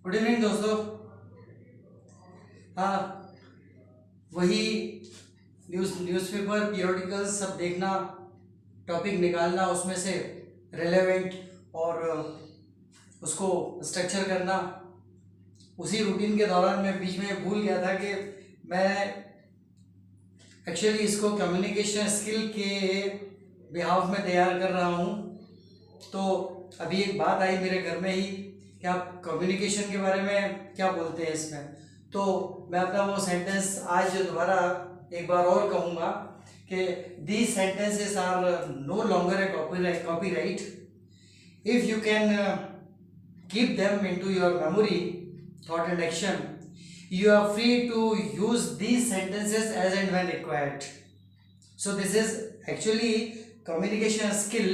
Good evening दोस्तों। हाँ, वही न्यूज़पेपर पीरियोडिकल सब देखना, टॉपिक निकालना, उसमें से रेलेवेंट और उसको स्ट्रक्चर करना। उसी रूटीन के दौरान मैं बीच में भूल गया था कि मैं एक्चुअली इसको कम्युनिकेशन स्किल के बिहाफ में तैयार कर रहा हूँ। तो अभी एक बात आई मेरे घर में ही कि आप कम्युनिकेशन के बारे में क्या बोलते हैं इसमें। तो मैं अपना वो सेंटेंस आज दोबारा एक बार और कहूँगा कि these sentences are no longer a copyright if you can keep them into your memory, thought and action. You are free to use these sentences as and when required. So this is actually communication skill,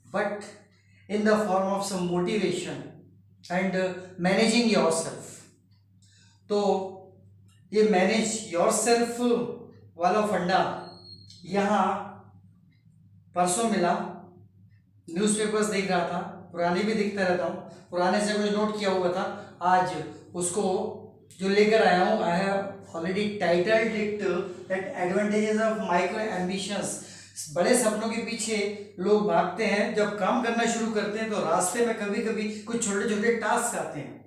but in the form of some motivation and managing yourself. तो ये manage yourself वाला फंडा यहाँ परसों मिला। Newspapers देख रहा था, पुराने भी देखता रहता हूँ, पुराने से कुछ नोट किया हुआ था। आज उसको जो लेकर आया हूँ, I have already titled it that advantages of micro ambitions. बड़े सपनों के पीछे लोग भागते हैं, जब काम करना शुरू करते हैं तो रास्ते में कभी कभी कुछ छोटे छोटे टास्क आते हैं,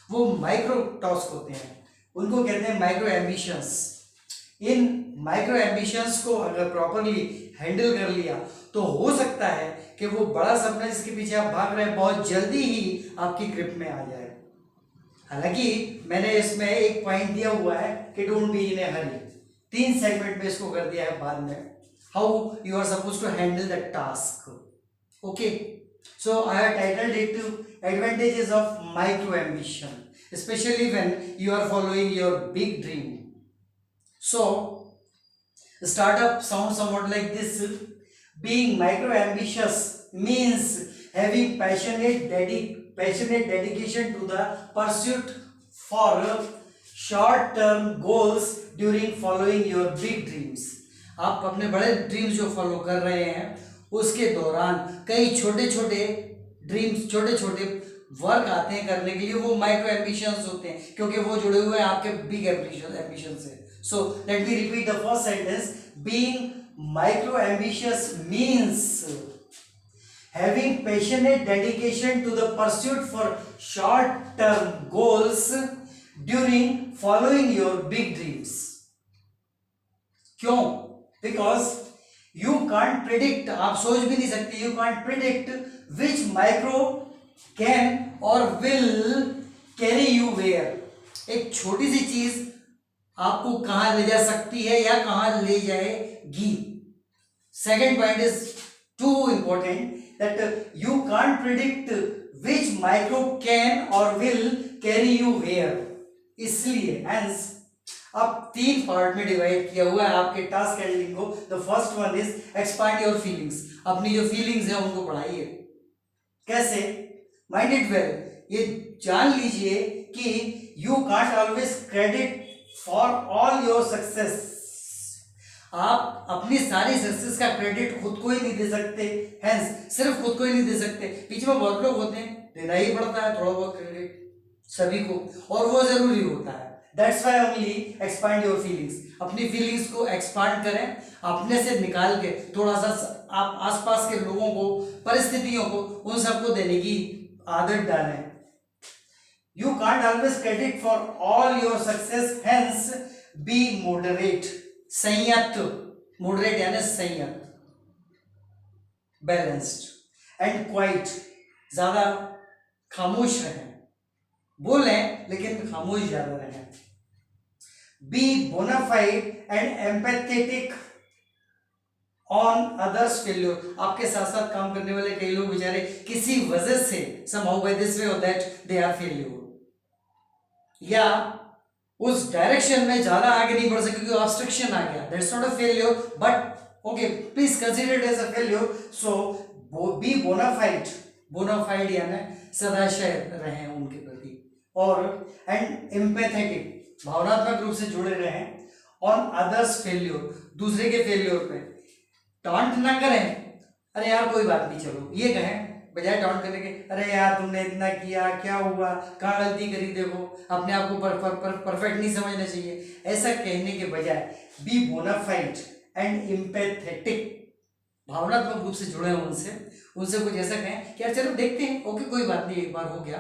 वो माइक्रो टास्क होते हैं, उनको कहते हैं माइक्रो एम्बिशंस। इन माइक्रो एम्बिशंस को अगर प्रॉपरली हैंडल कर लिया तो हो सकता है कि वो बड़ा सपना जिसके पीछे आप भाग रहे हैं बहुत जल्दी ही आपकी ग्रिप में आ जाए। हालांकि मैंने इसमें एक पॉइंट दिया हुआ है कि don't be in a hurry. 3 segment में इसको कर दिया है बाद में, how you are suppose to handle the task. Okay, so I have titled it advantages of micro ambition, especially when you are following your big dream. So startup sounds somewhat like this. Being micro ambitious means having passionate dedication to the pursuit for short term goals during following your big dreams. आप अपने बड़े dreams जो follow कर रहे हैं उसके दौरान कई छोटे छोटे ड्रीम्स, छोटे छोटे वर्क आते हैं करने के लिए, वो माइक्रो एम्बिशंस होते हैं क्योंकि वो जुड़े हुए हैं आपके बिग एम्बिशन से। So let me repeat the first sentence. Being micro ambitious means having passionate dedication to the pursuit for short term goals during following your big dreams. क्यों? बिकॉज यू कांट प्रिडिक्ट, आप सोच भी नहीं सकते, you can't predict which micro can और will carry you where. एक छोटी सी चीज आपको कहां ले जा सकती है या कहां ले जाएगी। Second point is two important that you can't predict which micro can और विल कैरी यू वेयर। इसलिए हेंस अब 3 पार्ट में डिवाइड किया हुआ है आपके टास्क हैंडलिंग को। The first one is expand your feelings. अपनी जो फीलिंग्स है उनको बढ़ाइए। कैसे? माइंड इट वेल, ये जान लीजिए कि you can't always credit for all your success. आप अपनी सारी सक्सेस का क्रेडिट खुद को ही नहीं दे सकते, हेंस सिर्फ खुद को ही नहीं दे सकते, बीच में बहुत लोग होते हैं, देना ही पड़ता है थोड़ा बहुत क्रेडिट सभी को, और वो जरूरी होता है। That's why only expand your feelings. अपनी फीलिंग्स को एक्सपांड करें, अपने से निकाल के थोड़ा सा आप आसपास के लोगों को, परिस्थितियों को, उन सबको देने की आदत डालें। You can't always credit for all your success, hence B moderate. संयत, मॉडरेट यानी संयत, बैलेंस्ड एंड क्वाइट। ज्यादा खामोश रहें, बोलें लेकिन खामोश ज्यादा रहें। Be bonafide and empathetic on others failure. आपके साथ साथ काम करने वाले कई लोग बेचारे किसी वजह से somehow by this way or that they are failure, या उस डायरेक्शन में ज्यादा आगे नहीं बढ़ सके क्योंकि ऑब्स्ट्रक्शन आ गया। That's not a failure, but okay, please consider it as a failure. So be bonafide, bonafide यानी सदाशय रहें उनके प्रति, और एंड एम्पैथेटिक, भावनात्मक रूप से जुड़े रहें। ऑन अदर्स फेल्योर, दूसरे के फेल्योर पे टॉन्ट ना करें, अरे यार कोई बात नहीं, चलो ये कहें बजाय डाउन करने के, अरे यार तुमने इतना किया, क्या हुआ, कहाँ गलती करी, देखो अपने आप को परफेक्ट नहीं समझना चाहिए, ऐसा कहने के बजाय बी बोनाफाइड एंड एम्पैथेटिक, भावनात्मक रूप से जुड़े हैं उनसे, उनसे कुछ ऐसा कहें कि यार चलो देखते हैं, ओके कोई बात नहीं, एक बार हो गया,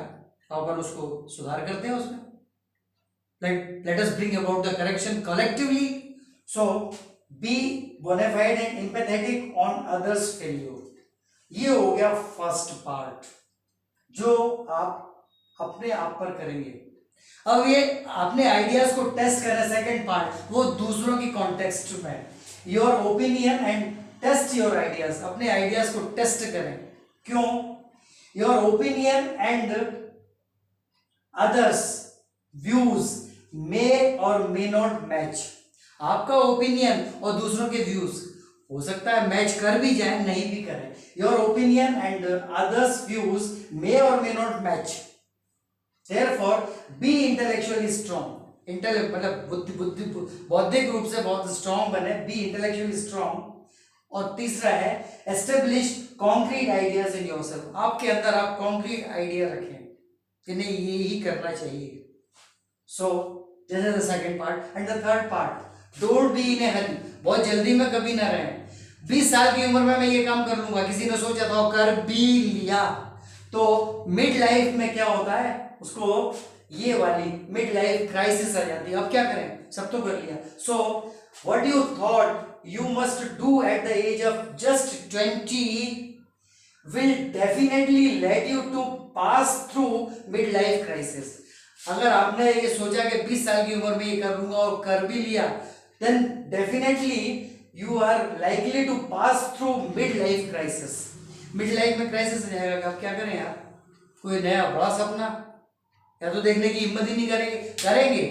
अपन उसको सुधार करते हैं उसमें, let us bring about the correction collectively. So be bona fide and empathetic on others failure. ये हो गया फर्स्ट पार्ट जो आप अपने आप पर करेंगे। अब ये अपने आइडियाज को टेस्ट करें, सेकंड पार्ट वो दूसरों की कॉन्टेक्स्ट में, your opinion and test your ideas, अपने आइडियाज को टेस्ट करें। क्यों? Your opinion and others views may or may not match. आपका ओपिनियन और दूसरों के व्यूज हो सकता है मैच कर भी जाए, नहीं भी करें। Your opinion and others views may or may not match, therefore be intellectually strong. Intellect मतलब बौद्धिक रूप से बहुत स्ट्रॉन्ग बने, बी इंटेलेक्चुअली स्ट्रॉन्ग। और तीसरा है establish concrete ideas in yourself. आपके अंदर आप कॉन्क्रीट आइडिया रखें कि नहीं ये ही करना चाहिए। So this is the second part and the third part, don't be in a hurry, बहुत जल्दी में कभी ना रहें। 20 साल की उम्र में मैं ये काम कर लूंगा, किसी ने सोचा था कर भी लिया, तो मिड लाइफ में क्या होता है, उसको ये वाली मिड लाइफ क्राइसिस आ जाती है। अब क्या करें, सब तो कर लिया। So what you thought you must do at the age of just 20 will definitely lead you to pass through mid life crisis। अगर आपने ये सोचा कि 20 साल की उम्र में ये कर लूंगा और कर भी लिया, then definitely you are likely to pass through mid life crisis। Mid life में क्राइसिस आ जाएगा, आप क्या करें यार, कोई नया बड़ा सपना या तो देखने की हिम्मत ही नहीं करेंगे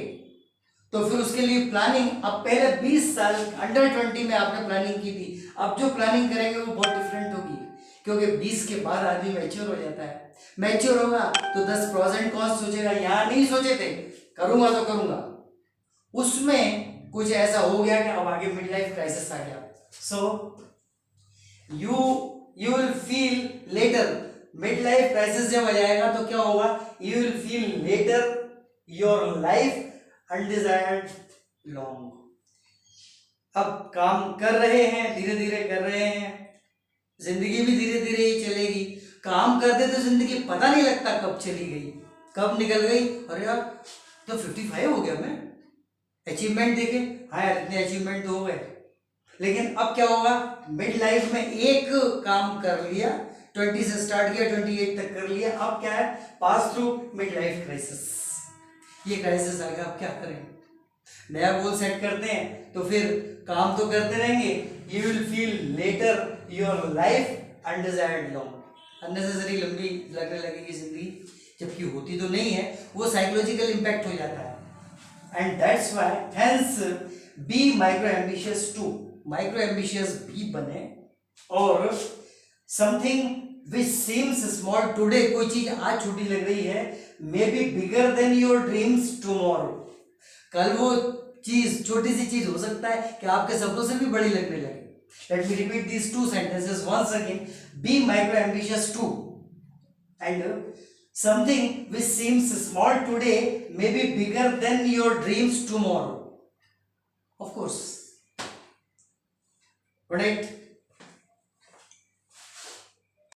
तो फिर उसके लिए प्लानिंग, अब पहले 20 साल अंडर 20 में आपने प्लानिंग की थी, अब जो प्लानिंग करेंगे वो बहुत डिफरेंट होगी, क्योंकि 20 के बाद आदमी मैच्योर हो जाता है। मैच्योर होगा तो 10 प्रोस एंड कॉन्स सोचेगा, यहाँ नहीं सोचे थे, करूंगा तो करूंगा, उसमें कुछ ऐसा हो गया कि अब आगे मिड लाइफ क्राइसिस आ गया। So you will feel later, mid life crisis जब आ जाएगा तो क्या होगा, you will feel later your life undesired long. अब काम कर रहे हैं, धीरे धीरे कर रहे हैं, जिंदगी भी धीरे धीरे ही चलेगी, काम करते तो जिंदगी पता नहीं लगता कब चली गई, कब निकल गई, अरे यार तो 55 हो गया, मैं अचीवमेंट देखे, हाँ यार इतने अचीवमेंट तो हो गए, लेकिन अब क्या होगा, मिड लाइफ में एक काम कर लिया, 20 से स्टार्ट किया 28 तक कर लिया, अब क्या है, pass through mid life crisis. ये क्राइसिस आएगा, अब क्या करें, नया गोल सेट करते हैं तो फिर काम तो करते रहेंगे, you will feel later your life undesired long, unnecessary लंबी लगने लगेगी जिंदगी, जबकि होती तो नहीं है, वो साइकोलॉजिकल इंपैक्ट हो जाता है। And that's why hence be micro ambitious too, micro ambitious भी बने, और something which seems small today, कोई चीज आज छोटी लग रही है, may be bigger than your dreams tomorrow, कल वो चीज, छोटी सी चीज हो सकता है कि आपके सपनों से भी बड़ी लगने लगे। Let me repeat these two sentences once again. Be micro ambitious too, and something which seems small today may be bigger than your dreams tomorrow. Of course. Alright.